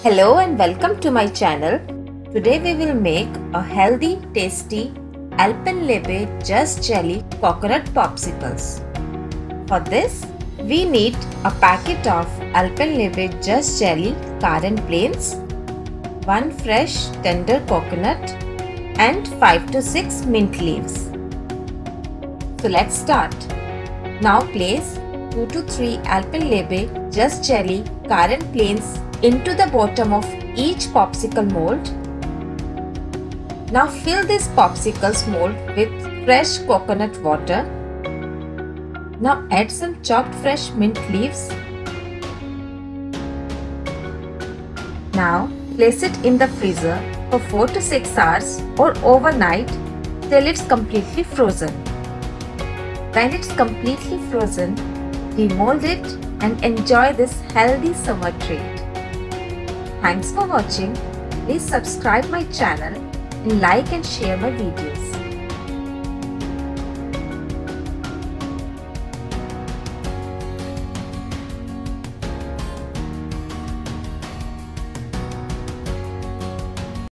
Hello and welcome to my channel. Today we will make a healthy, tasty Alpenliebe Just Jelly coconut popsicles. For this, we need a packet of Alpenliebe Just Jelly currant plains, 1 fresh tender coconut and 5 to 6 mint leaves. So let's start. Now place 2 to 3 Alpenliebe Just Jelly currant plains into the bottom of each popsicle mold. Now fill this popsicles mold with fresh coconut water. Now add some chopped fresh mint leaves. Now place it in the freezer for 4 to 6 hours or overnight till it's completely frozen. When it's completely frozen, demold it and enjoy this healthy summer treat. Thanks for watching. Please subscribe my channel and like and share my videos.